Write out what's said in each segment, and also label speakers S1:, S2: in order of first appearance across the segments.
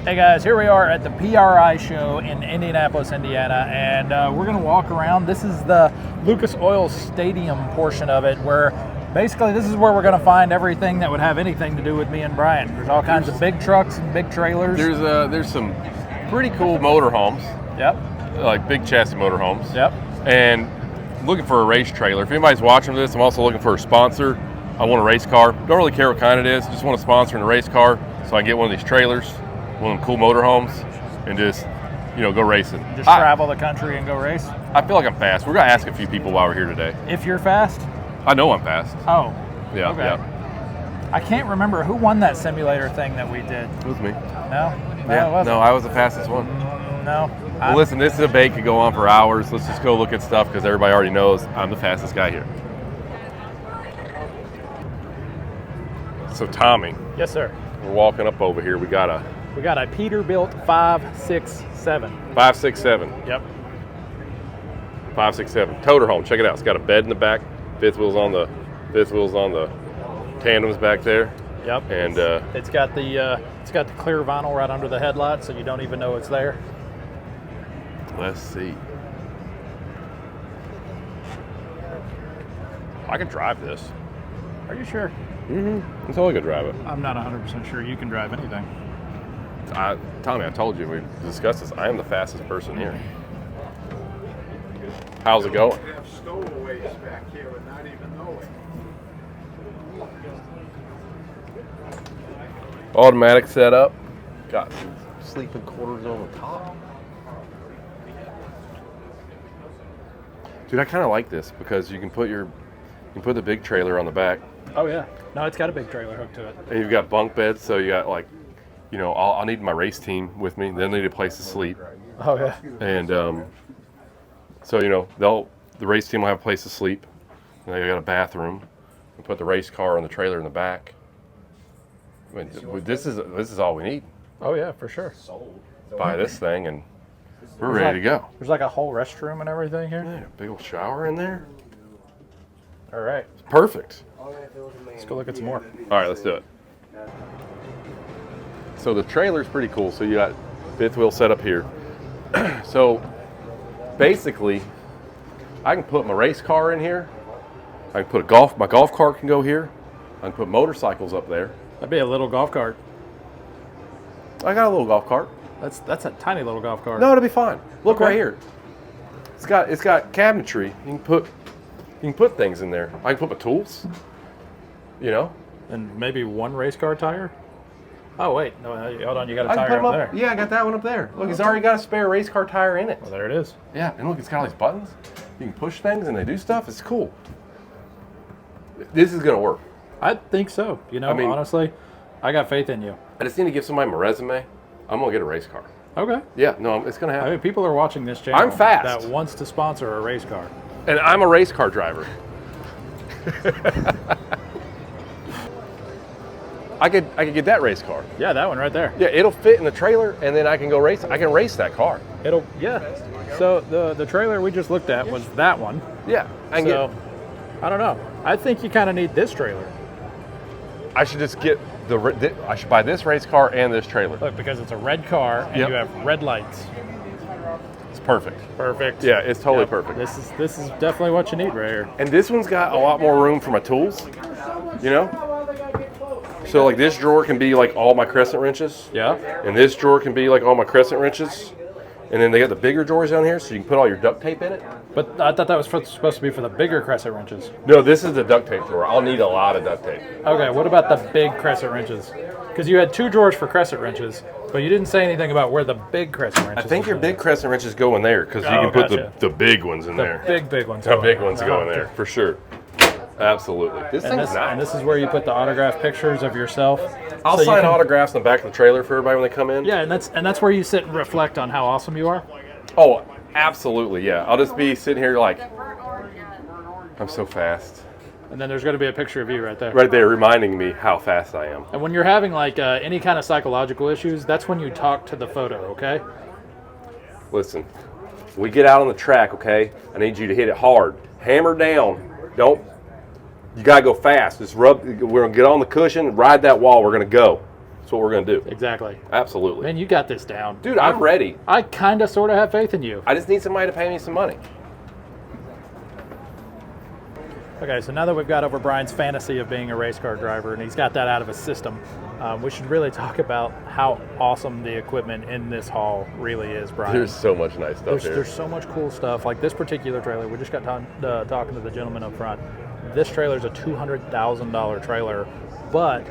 S1: Hey guys, here we are at the PRI show in Indianapolis, Indiana, and we're going to walk around. This is the Lucas Oil Stadium portion of it, where basically this is where we're going to find everything that would have anything to do with me and Brian. There's all kinds of big trucks and big trailers.
S2: There's some pretty cool motorhomes.
S1: Yep.
S2: Like big chassis motorhomes.
S1: Yep.
S2: And looking for a race trailer. If anybody's watching this, I'm also looking for a sponsor. I want a race car. Don't really care what kind it is. Just want a sponsor in a race car so I can get one of these trailers, one of them cool motorhomes, and just, go racing.
S1: Just travel the country and go race?
S2: I feel like I'm fast. We're going to ask a few people while we're here today.
S1: If you're fast?
S2: I know I'm fast.
S1: Oh.
S2: Yeah,
S1: okay.
S2: Yeah.
S1: I can't remember who won that simulator thing that we did.
S2: It was me.
S1: No?
S2: Yeah.
S1: It wasn't.
S2: No, I was the fastest one.
S1: No.
S2: Well, listen, this debate could go on for hours. Let's just go look at stuff because everybody already knows I'm the fastest guy here. So, Tommy.
S1: Yes, sir.
S2: We're walking up over here. We got a
S1: Peterbilt 567.
S2: 567.
S1: Yep.
S2: 567. Toter home. Check it out. It's got a bed in the back. Fifth wheels on the tandems back there.
S1: Yep.
S2: And
S1: it's got the clear vinyl right under the headlight, so you don't even know it's there.
S2: Let's see. I can drive this.
S1: Are you sure?
S2: Mm-hmm. I'm totally gonna drive it.
S1: I'm not 100% sure you can drive anything.
S2: Tommy, I told you we discussed this. I am the fastest person here. How's it going?
S3: We have stowaways back here and not even know it.
S2: Automatic setup. Got sleeping quarters on the top. Dude, I kind of like this because you can put the big trailer on the back.
S1: Oh yeah. No, it's got a big trailer hooked to it.
S2: And you've got bunk beds, so you got I'll need my race team with me. They'll need a place to sleep.
S1: Oh yeah.
S2: And so the race team will have a place to sleep. And they got a bathroom. And put the race car on the trailer in the back. I mean, this is all we need.
S1: Oh yeah, for sure.
S2: Buy this thing and we're ready to go.
S1: There's like a whole restroom and everything here.
S2: Yeah, big old shower in there.
S1: All right.
S2: It's perfect.
S1: Let's go look at some more.
S2: All right, let's do it. So the trailer's pretty cool. So you got fifth wheel set up here. So basically, I can put my race car in here. I can put my golf cart can go here. I can put motorcycles up there.
S1: That'd be a little golf cart.
S2: I got a little golf cart.
S1: That's a tiny little golf cart.
S2: No, it'll be fine. Look
S1: Okay.
S2: right here. It's got cabinetry. You can put things in there. I can put my tools.
S1: And maybe one race car tire. Oh wait, no, hold on. You got a
S2: I can put
S1: tire
S2: them
S1: up
S2: up.
S1: there.
S2: Yeah, I got that one up there. Look, it's already got a spare race car tire in it.
S1: Well, there it is.
S2: Yeah, and look, it's got all these buttons. You can push things and they do stuff. It's cool. This is gonna work.
S1: I think so. Honestly, I got faith in you.
S2: I just need to give somebody my resume. I'm gonna get a race car.
S1: Okay.
S2: Yeah, no, it's gonna happen.
S1: I mean, people are watching this channel.
S2: I'm fast.
S1: That wants to sponsor a race car.
S2: And I'm a race car driver. I could get that race car.
S1: Yeah, that one right there.
S2: Yeah, it'll fit in the trailer, and then I can go race. I can race that car.
S1: So the trailer we just looked at was that one.
S2: Yeah, I
S1: don't know. I think you kind of need this trailer.
S2: I should just get I should buy this race car and this trailer.
S1: Look, because it's a red car and
S2: Yep.
S1: you have red lights.
S2: It's perfect.
S1: Perfect.
S2: Yeah, it's totally
S1: Yep.
S2: perfect.
S1: This is definitely what you need right here.
S2: And this one's got a lot more room for my tools. So like this drawer can be like all my crescent wrenches.
S1: Yeah.
S2: And this drawer can be like all my crescent wrenches. And then they got the bigger drawers down here, so you can put all your duct tape in it.
S1: But I thought that was supposed to be for the bigger crescent wrenches.
S2: No, this is the duct tape drawer. I'll need a lot of duct tape.
S1: Okay, what about the big crescent wrenches? Because you had two drawers for crescent wrenches, but you didn't say anything about where the big crescent wrenches.
S2: I think your
S1: are.
S2: big crescent wrenches go in there because you can put the big ones in there.
S1: Big ones.
S2: The big ones go in there, for sure. Absolutely. This thing's nice.
S1: And this is where you put the autographed pictures of yourself.
S2: I'll
S1: So you
S2: sign
S1: can-
S2: autographs in the back of the trailer for everybody when they come in.
S1: Yeah, and that's where you sit and reflect on how awesome you are.
S2: Oh, absolutely, yeah. I'll just be sitting here like, I'm so fast.
S1: And then there's going to be a picture of you right there.
S2: Right there reminding me how fast I am.
S1: And when you're having like any kind of psychological issues, that's when you talk to the photo, okay?
S2: Listen, we get out on the track, okay? I need you to hit it hard. Hammer down. You got to go fast. Just we're going to get on the cushion, ride that wall. We're going to go. That's what we're going to do.
S1: Exactly.
S2: Absolutely.
S1: Man, you got this down.
S2: Dude, I'm ready.
S1: I kind of sort of have faith in you.
S2: I just need somebody to pay me some money.
S1: Okay, so now that we've got over Brian's fantasy of being a race car driver and he's got that out of his system, we should really talk about how awesome the equipment in this haul really is, Brian.
S2: There's so much nice stuff here.
S1: There's so much cool stuff. Like this particular trailer, we just got talking to the gentleman up front. This trailer is a $200,000 trailer, but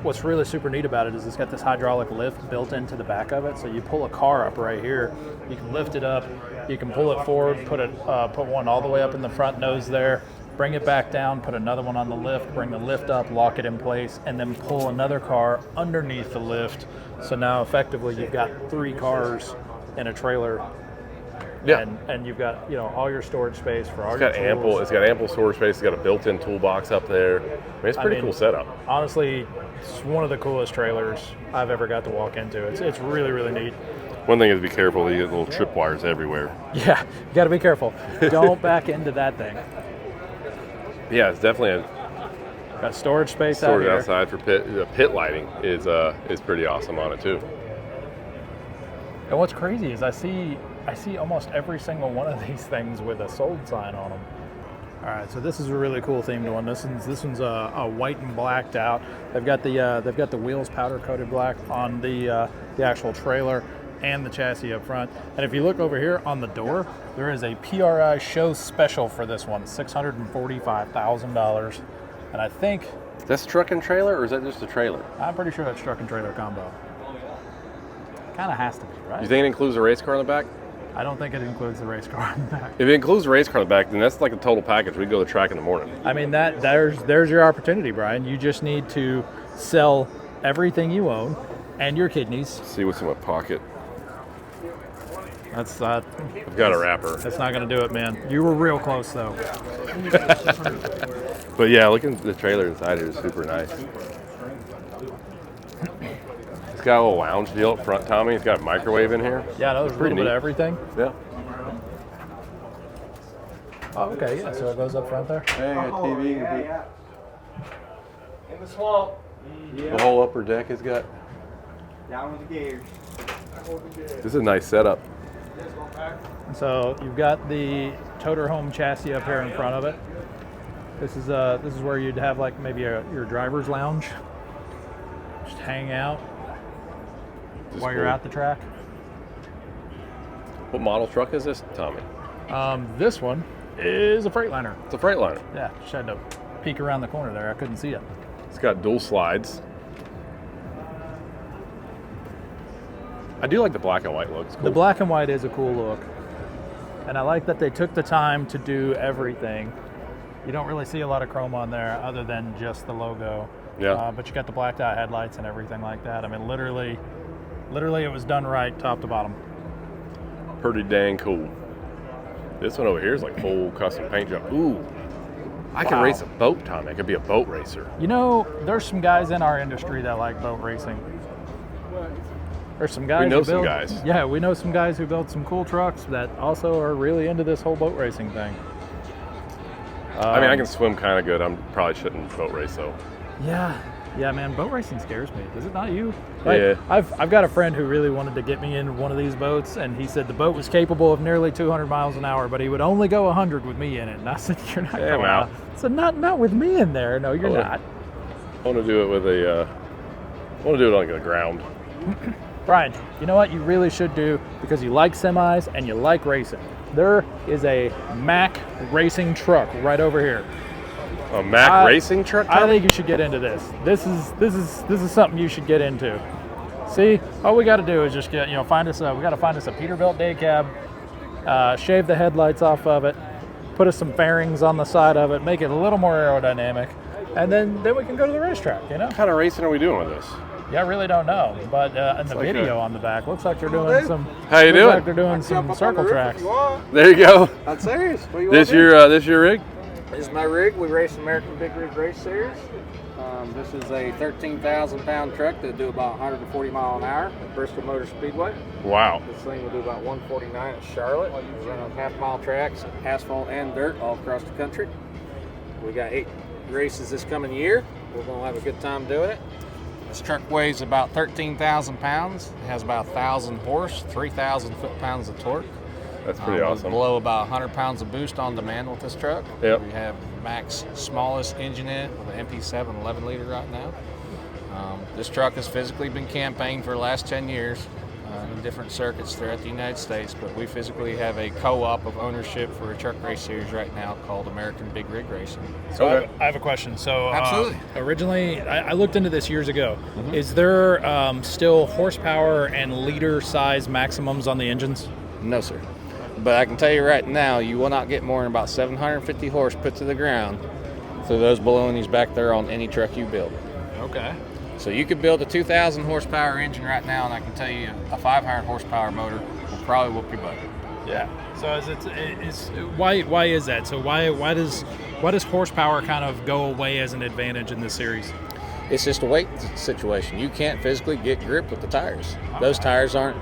S1: what's really super neat about it is it's got this hydraulic lift built into the back of it. So you pull a car up right here, you can lift it up, you can pull it forward, put one all the way up in the front nose there, bring it back down, put another one on the lift, bring the lift up, lock it in place, and then pull another car underneath the lift. So now effectively you've got 3 cars in a trailer.
S2: Yeah.
S1: And you've got, all your storage space for all
S2: It's
S1: your
S2: got
S1: tools.
S2: it's got ample storage space. It's got a built-in toolbox up there. I mean, it's a pretty cool setup.
S1: Honestly, it's one of the coolest trailers I've ever got to walk into. It's really, really neat.
S2: One thing is be careful. You get little tripwires everywhere.
S1: Yeah, you got to be careful. Don't back into that thing.
S2: Yeah, it's definitely
S1: Got storage space
S2: storage
S1: out here.
S2: outside for pit lighting is pretty awesome on it too.
S1: And what's crazy is I see almost every single one of these things with a sold sign on them. All right, so this is a really cool themed one. This one's a white and blacked out. They've got the wheels powder coated black on the actual trailer and the chassis up front. And if you look over here on the door, there is a PRI show special for this one, $645,000. And I think
S2: That's truck and trailer, or is that just a trailer?
S1: I'm pretty sure that's truck and trailer combo. Kind of has to be, right?
S2: You think it includes a race car in the back?
S1: I don't think it includes the race car in the back.
S2: If it includes a race car in the back, then that's like a total package. We go to the track in the morning.
S1: I mean, there's your opportunity, Brian. You just need to sell everything you own and your kidneys.
S2: See what's in my pocket.
S1: I've
S2: got a wrapper.
S1: That's not going to do it, man. You were real close, though.
S2: But yeah, looking at the trailer inside here is super nice. It's got a little lounge deal up front, Tommy. It's got a microwave in here.
S1: Yeah, that was a little bit of everything.
S2: Yeah.
S1: Oh, okay, yeah, so it goes up front there.
S2: Hey, got TV.
S3: In the swamp.
S2: The whole upper deck has got.
S3: Down with the gears.
S2: This is a nice setup.
S1: So you've got the toter home chassis up here in front of it. This is where you'd have like maybe your driver's lounge. Just hang out while you're at the track.
S2: What model truck is this, Tommy?
S1: This one is a Freightliner.
S2: It's a Freightliner.
S1: Yeah, just had to peek around the corner there. I couldn't see it.
S2: It's got dual slides. I do like the black and white look. It's cool.
S1: The black and white is a cool look. And I like that they took the time to do everything. You don't really see a lot of chrome on there other than just the logo.
S2: Yeah.
S1: But you got the blacked out headlights and everything like that. I mean, literally it was done right top to bottom.
S2: Pretty dang cool. This one over here is like full custom paint job. Ooh, I can race a boat, Tommy. I could be a boat racer.
S1: You know, there's some guys in our industry that like boat racing. There's some guys.
S2: We know some guys.
S1: Yeah, we know some guys who build some cool trucks that also are really into this whole boat racing thing.
S2: I mean, I can swim kind of good. I probably shouldn't boat race though.
S1: Yeah, man. Boat racing scares me. Does it not you?
S2: Yeah.
S1: I've got a friend who really wanted to get me in one of these boats, and he said the boat was capable of nearly 200 miles an hour, but he would only go 100 with me in it. And I said, "You're not going out." I said, "Not with me in there. No, you're not."
S2: I want to do it with I want to do it on the ground.
S1: Brian, you know what you really should do, because you like semis and you like racing. There is a Mack racing truck right over here.
S2: A Mack racing truck?
S1: I think you should get into this. This is something you should get into. See, all we got to do is just get, we got to find us a Peterbilt day cab, shave the headlights off of it, put us some fairings on the side of it, make it a little more aerodynamic, and then we can go to the racetrack.
S2: What kind of racing are we doing with this?
S1: Yeah, I really don't know, but in the video on the back, looks like they're doing some.
S2: How you doing?
S1: Like they're doing some circle tracks.
S2: There you go.
S3: I'm serious. What do you
S2: This your rig?
S3: This is my rig. We race American Big Rig Race Series. This is a 13,000-pound truck that do about 140 mile an hour at Bristol Motor Speedway.
S2: Wow.
S3: This thing will do about 149 at Charlotte. We run on half-mile tracks, asphalt and dirt all across the country. We got 8 races this coming year. We're going to have a good time doing it. This truck weighs about 13,000 pounds. It has about 1,000 horse, 3,000 foot-pounds of torque.
S2: That's pretty awesome.
S3: Below about 100 pounds of boost on demand with this truck.
S2: Yep.
S3: We have Mac's smallest engine in it with an MP7 11 liter right now. This truck has physically been campaigned for the last 10 years in different circuits throughout the United States, but we physically have a co-op of ownership for a truck race series right now called American Big Rig Racing.
S1: So I have a question. So
S3: Absolutely.
S1: Originally, I looked into this years ago. Is there still horsepower and liter size maximums on the engines?
S3: No, sir. But I can tell you right now, you will not get more than about 750 horse put to the ground through those balloonies back there on any truck you build.
S1: Okay.
S3: So you could build a 2,000 horsepower engine right now, and I can tell you a 500 horsepower motor will probably whoop your butt.
S1: Yeah. So why is that? So why does horsepower kind of go away as an advantage in this series?
S3: It's just a weight situation. You can't physically get grip with the tires. Those tires aren't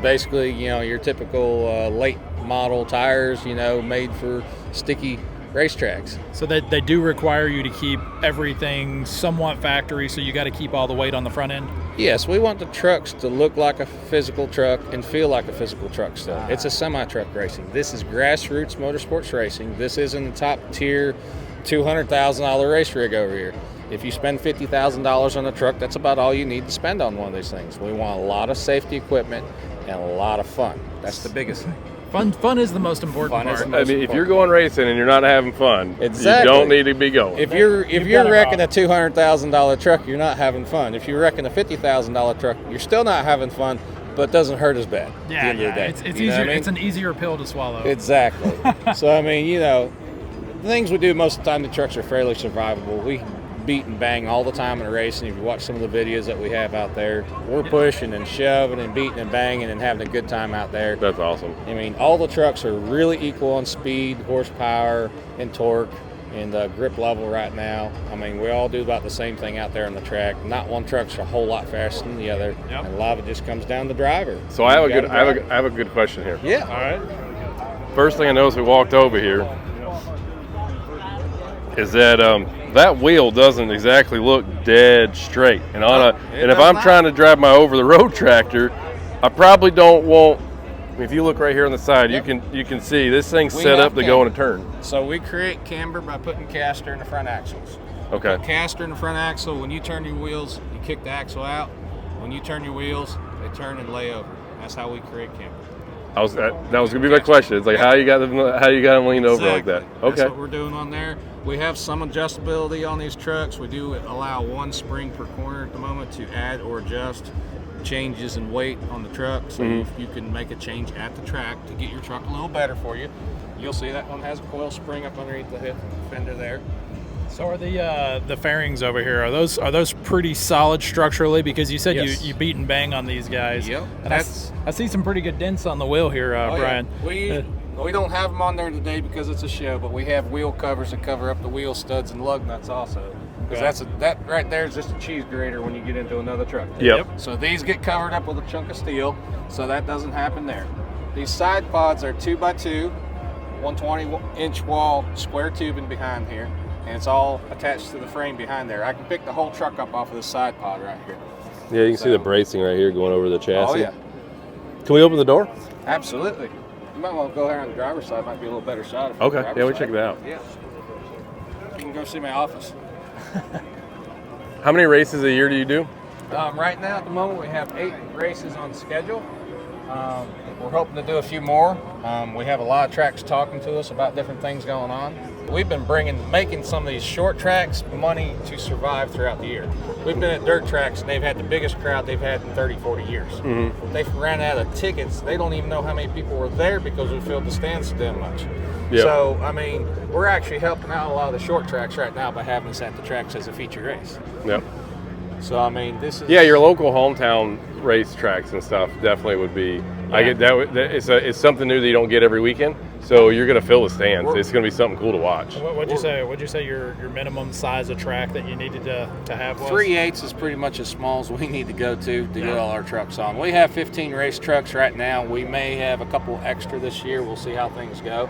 S3: basically, your typical late model tires, made for sticky racetracks.
S1: So they do require you to keep everything somewhat factory, so you got to keep all the weight on the front end?
S3: Yes, we want the trucks to look like a physical truck and feel like a physical truck still. It's a semi-truck racing. This is grassroots motorsports racing. This isn't a top tier $200,000 race rig over here. If you spend $50,000 on a truck, that's about all you need to spend on one of these things. We want a lot of safety equipment and a lot of fun. That's the biggest thing.
S1: Fun is the most important part.
S2: If you're going racing and you're not having fun,
S3: exactly.
S2: You don't need to be going.
S3: If you're wrecking a $200,000 truck, you're not having fun. If you're wrecking a $50,000 truck, you're still not having fun, but it doesn't hurt as bad.
S1: Yeah,
S3: at the end of the day.
S1: It's easier. It's an easier pill to swallow.
S3: Exactly. So the things we do most of the time, the trucks are fairly survivable. We beat and bang all the time in a race, and if you watch some of the videos that we have out there, we're pushing and shoving and beating and banging and having a good time out there.
S2: That's awesome.
S3: All the trucks are really equal on speed, horsepower, and torque, and grip level right now. We all do about the same thing out there on the track. Not one truck's a whole lot faster than the other, and a lot of it just comes down to the driver.
S2: So I have a good question here.
S3: Yeah.
S2: All right. First thing I noticed we walked over here is that that wheel doesn't exactly look dead straight, and if I'm trying to drive my over-the-road tractor, I probably don't want. If you look right here on the side, you can see this thing's set up to go in a turn.
S3: So we create camber by putting caster in the front axles.
S2: Okay.
S3: Put caster in the front axle. When you turn your wheels, you kick the axle out. When you turn your wheels, they turn and lay over. That's how we create camber.
S2: That was gonna be my question. It's like how you got them leaned over like that. Okay.
S3: That's what we're doing on there. We have some adjustability on these trucks. We do allow one spring per corner at the moment to add or adjust changes in weight on the truck. So you can make a change at the track to get your truck a little better for you. You'll see that one has a coil spring up underneath the fender there.
S1: So are the fairings over here, are those pretty solid structurally? Because you said you beat and bang on these guys.
S3: Yep.
S1: And I see some pretty good dents on the wheel here, Brian.
S3: Yeah. We don't have them on there today because it's a show, but we have wheel covers that cover up the wheel studs and lug nuts also. Because that right there is just a cheese grater when you get into another truck.
S2: Yep.
S3: So these get covered up with a chunk of steel, so that doesn't happen there. These side pods are 2x2, 120-inch wall square tubing behind here, and it's all attached to the frame behind there. I can pick the whole truck up off of this side pod right here.
S2: Yeah, you can see the bracing right here going over the chassis.
S3: Oh yeah.
S2: Can we open the door?
S3: Absolutely. You might want to go there on the driver's side. Might be a little better shot.
S2: Okay. Yeah, we'll check that out.
S3: Yeah. You can go see my office.
S2: How many races a year do you do?
S3: Right now, at the moment, we have 8 races on schedule. We're hoping to do a few more. We have a lot of tracks talking to us about different things going on. We've been making some of these short tracks money to survive throughout the year. We've been at dirt tracks, and they've had the biggest crowd they've had in 30, 40 years. They've ran out of tickets. They don't even know how many people were there because we filled the stands so damn much. Yep. So, we're actually helping out a lot of the short tracks right now by having us at the tracks as a feature race.
S2: Yep.
S3: So, this is...
S2: Yeah, your local hometown race tracks and stuff definitely would be... Yeah. I get that. It's something new that you don't get every weekend, so you're going to fill the stands. It's going to be something cool to watch.
S1: What'd you say your minimum size of track that you needed to have was?
S3: 3/8 is pretty much as small as we need to go to get all our trucks on. We have 15 race trucks right now. We may have a couple extra this year. We'll see how things go.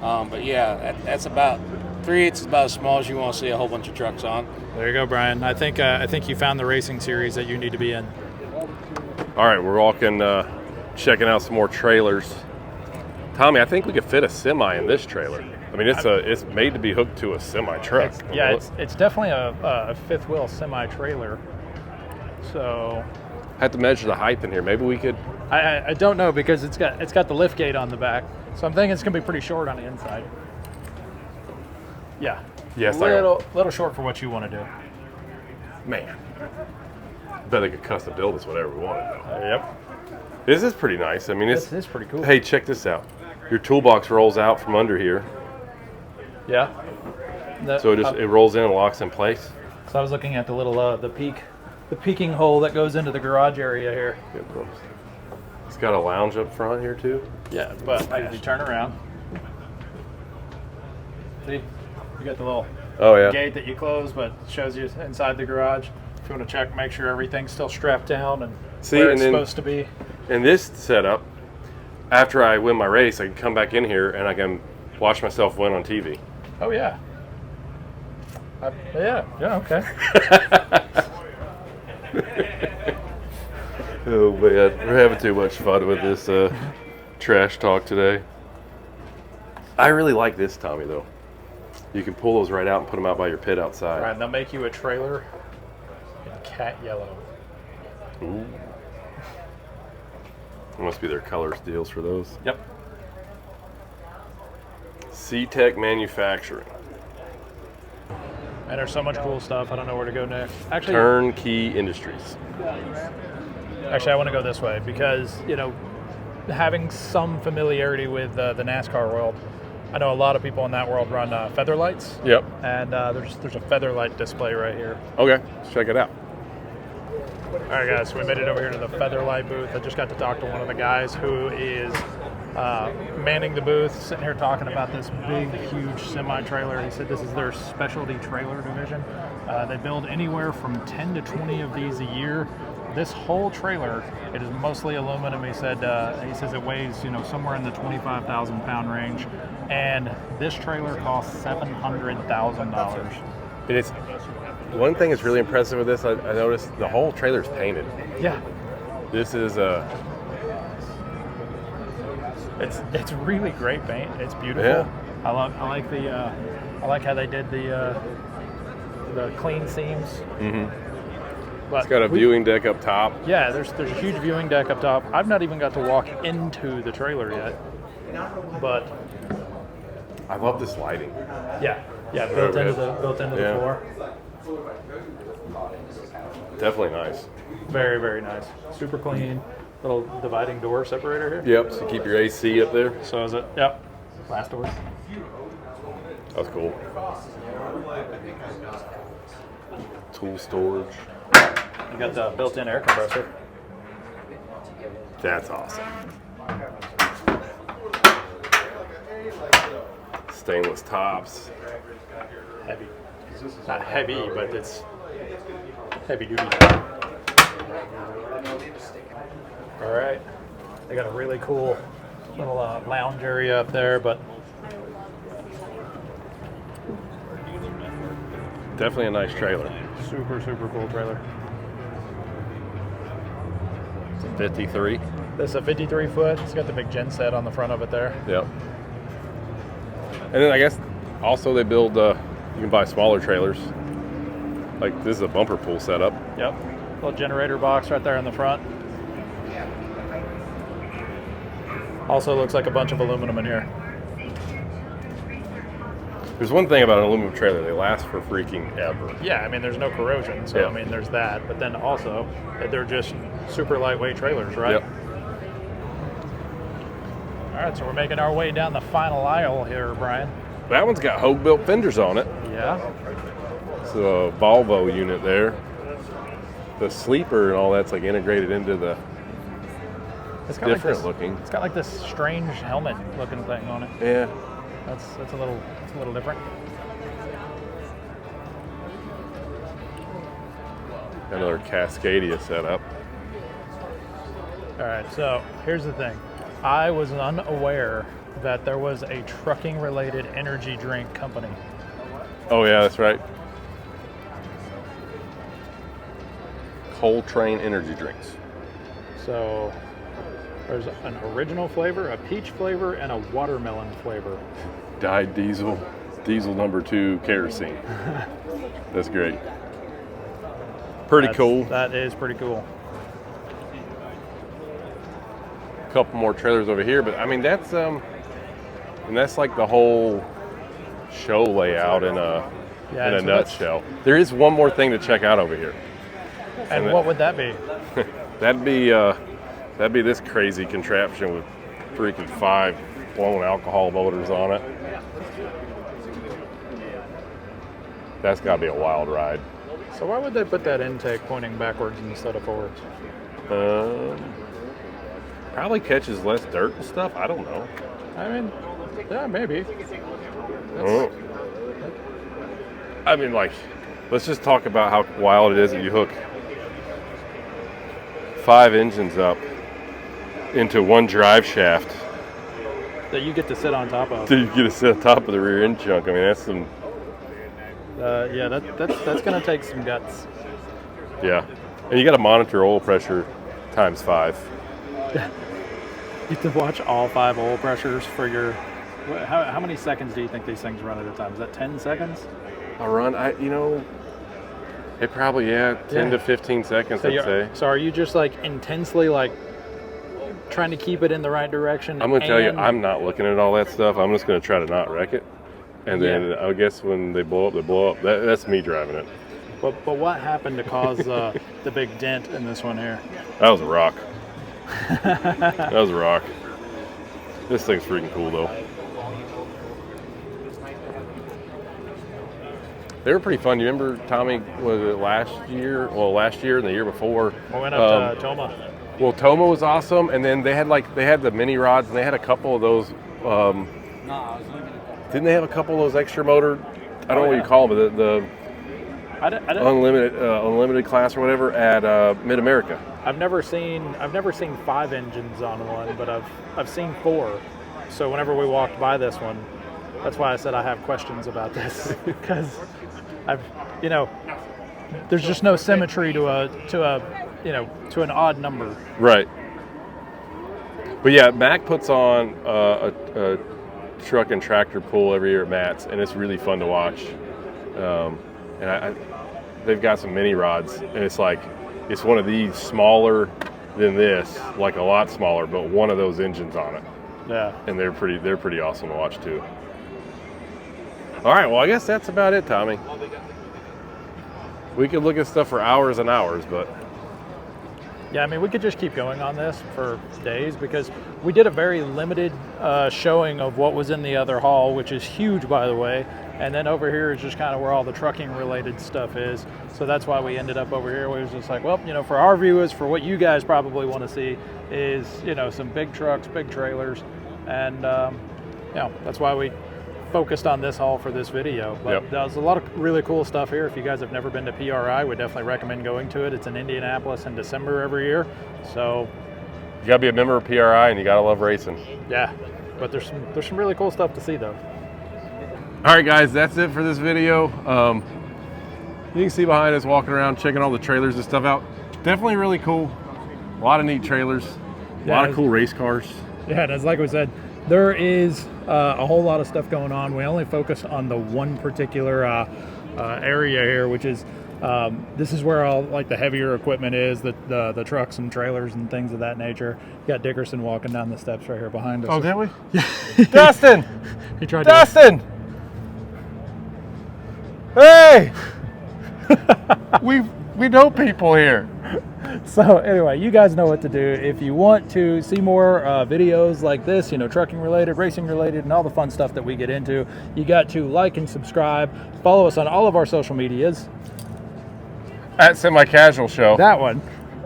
S3: But yeah, that's about 3/8 is about as small as you want to see a whole bunch of trucks on.
S1: There you go, Brian. I think you found the racing series that you need to be in.
S2: All right, we're walking, checking out some more trailers. Tommy, I think we could fit a semi in this trailer. I mean, it's made to be hooked to a semi truck.
S1: It's definitely a fifth wheel semi trailer. So
S2: I have to measure the height in here. Maybe we could.
S1: I don't know because it's got the lift gate on the back, so I'm thinking it's gonna be pretty short on the inside. Yeah.
S2: Yes.
S1: Little short for what you want to do.
S2: Man. Bet they could custom build us whatever we wanted though.
S1: Yep.
S2: This is pretty nice. I mean,
S1: This is pretty cool.
S2: Hey, check this out. Your toolbox rolls out from under here.
S1: Yeah.
S2: So it rolls in and locks in place.
S1: So I was looking at the little the peeking hole that goes into the garage area here.
S2: It's got a lounge up front here too.
S1: Yeah, but if you turn around, see, you got the little gate that you close, but it shows you inside the garage. If you want to check, make sure everything's still strapped down and where it's supposed to be.
S2: In this setup, after I win my race, I can come back in here and I can watch myself win on TV.
S1: Oh yeah. Yeah. Okay.
S2: Oh man, we're having too much fun with this trash talk today. I really like this, Tommy, though. You can pull those right out and put them out by your pit outside.
S1: Right, they'll make you a trailer in cat yellow.
S2: Ooh. It must be their colors deals for those.
S1: Yep.
S2: C-Tech Manufacturing.
S1: And there's so much cool stuff. I don't know where to go next. Actually,
S2: Turnkey Industries.
S1: I want to go this way because, having some familiarity with the NASCAR world, I know a lot of people in that world run Featherlites.
S2: Yep.
S1: And there's a Featherlite display right here.
S2: Okay, let's check it out.
S1: All right, guys, so we made it over here to the Featherlite booth. I just got to talk to one of the guys who is manning the booth, sitting here talking about this big, huge semi-trailer. He said this is their specialty trailer division. They build anywhere from 10 to 20 of these a year. This whole trailer, it is mostly aluminum. He says it weighs, somewhere in the 25,000 pound range. And this trailer costs $700,000.
S2: It's one thing that's really impressive with this. I noticed the whole trailer's painted.
S1: Yeah.
S2: This is
S1: It's really great paint. It's beautiful.
S2: Yeah.
S1: I like how they did the clean seams.
S2: Mm-hmm.
S1: But
S2: it's got a viewing deck up top.
S1: Yeah, there's a huge viewing deck up top. I've not even got to walk into the trailer yet, but
S2: I love this lighting.
S1: Yeah, built into the floor.
S2: Definitely nice.
S1: Very, very nice. Super clean. Little dividing door separator here.
S2: Yep, so keep your AC up there.
S1: So is it? Yep. Glass doors.
S2: That's cool. Tool storage.
S1: You got the built-in air compressor.
S2: That's awesome. Stainless tops.
S1: Heavy. Not heavy, but it's heavy duty. All right. They got a really cool little lounge area up there, but
S2: definitely a nice trailer.
S1: Super, super cool trailer.
S2: It's a 53.
S1: This is a 53 foot. It's got the big gen set on the front of it there.
S2: Yep. And then I guess also they build, you can buy smaller trailers. Like this is a bumper pool setup.
S1: Yep. Little generator box right there in the front. Also looks like a bunch of aluminum in here.
S2: There's one thing about an aluminum trailer, they last for freaking ever.
S1: Yeah, I mean, there's no corrosion, so
S2: yeah.
S1: I mean, there's that. But then also, they're just super lightweight trailers, right?
S2: Yep.
S1: All right, so we're making our way down the final aisle here, Brian.
S2: That one's got Hogue-built fenders on it.
S1: Yeah.
S2: It's a Volvo unit there. The sleeper and all that's like integrated into the
S1: It's got
S2: different
S1: like this,
S2: looking.
S1: It's got like this strange helmet looking thing on it.
S2: Yeah.
S1: That's a little different.
S2: Another Cascadia setup.
S1: All right, so here's the thing. I was unaware that there was a trucking related energy drink company
S2: Oh yeah, that's right. Coltrane energy drinks.
S1: So there's an original flavor, a peach flavor, and a watermelon flavor.
S2: Dyed diesel number 2 kerosene. That's great. Pretty cool.
S1: That is pretty cool.
S2: A couple more trailers over here, but I mean that's and that's like the whole show layout in a nutshell. There is one more thing to check out over here.
S1: And what would that be?
S2: That'd be this crazy contraption with freaking 5 blown alcohol motors on it. That's got to be a wild ride.
S1: So why would they put that intake pointing backwards instead of forwards?
S2: Probably catches less dirt and stuff. I don't know.
S1: I mean, yeah, maybe.
S2: I mean, like, let's just talk about how wild it is that you hook 5 engines up into one drive shaft
S1: that you get to sit on top of.
S2: So you get to sit on top of the rear end chunk. I mean, that's some.
S1: Yeah, that's gonna take some guts.
S2: Yeah, and you got to monitor oil pressure times 5.
S1: You have to watch all 5 oil pressures for your. How many seconds do you think these things run at a time? Is that 10 seconds?
S2: A run, it probably 10 to 15 seconds.
S1: So
S2: I'd say.
S1: So are you just like intensely like trying to keep it in the right direction?
S2: I'm gonna tell you, I'm not looking at all that stuff. I'm just gonna try to not wreck it, and then I guess when they blow up, they blow up. That's me driving it.
S1: But what happened to cause the big dent in this one here?
S2: That was a rock. That was a rock. This thing's freaking cool though. They were pretty fun. You remember, Tommy, was it last year? Well, last year and the year before.
S1: We went up to Toma.
S2: Well, Toma was awesome, and then they had the mini rods, and they had a couple of those. Didn't they have a couple of those extra motor? I don't know what you call them, but the unlimited class or whatever at Mid America.
S1: I've never seen 5 engines on one, but I've seen 4. So whenever we walked by this one, that's why I said I have questions about this because there's just no symmetry to an odd number.
S2: Right. But yeah, Mac puts on a truck and tractor pull every year at Matt's, and it's really fun to watch. And they've got some mini rods, and it's one of these smaller than this, like a lot smaller, but one of those engines on it.
S1: Yeah.
S2: And they're pretty awesome to watch too. All right, well, I guess that's about it, Tommy. We could look at stuff for hours and hours, but...
S1: Yeah, I mean, we could just keep going on this for days because we did a very limited showing of what was in the other hall, which is huge, by the way. And then over here is just kind of where all the trucking-related stuff is. So that's why we ended up over here. We was just like, well, for our viewers, for what you guys probably want to see is, some big trucks, big trailers. And, that's why we focused on this haul for this video. But there's a lot of really cool stuff here. If you guys have never been to PRI, we definitely recommend going to it. It's in Indianapolis in December every year. So
S2: you gotta be a member of PRI and you gotta love racing.
S1: Yeah, but there's some really cool stuff to see though.
S2: All right, guys, that's it for this video. You can see behind us walking around, checking all the trailers and stuff out. Definitely really cool. A lot of neat trailers. A lot of cool race cars.
S1: Yeah, and as like we said, there is a whole lot of stuff going on. We only focus on the one particular area here, which is this is where all the heavier equipment is, the trucks and trailers and things of that nature. You got Dickerson walking down the steps right here behind us.
S2: Oh, did we? Yeah. Dustin!
S1: He tried
S2: Dustin! Hey! we know people here.
S1: So anyway, you guys know what to do. If you want to see more videos like this, trucking related, racing related, and all the fun stuff that we get into, you got to like and subscribe. Follow us on all of our social medias.
S2: At Semi Casual Show.
S1: That one.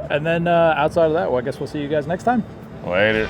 S1: And then outside of that, well, I guess we'll see you guys next time.
S2: Later.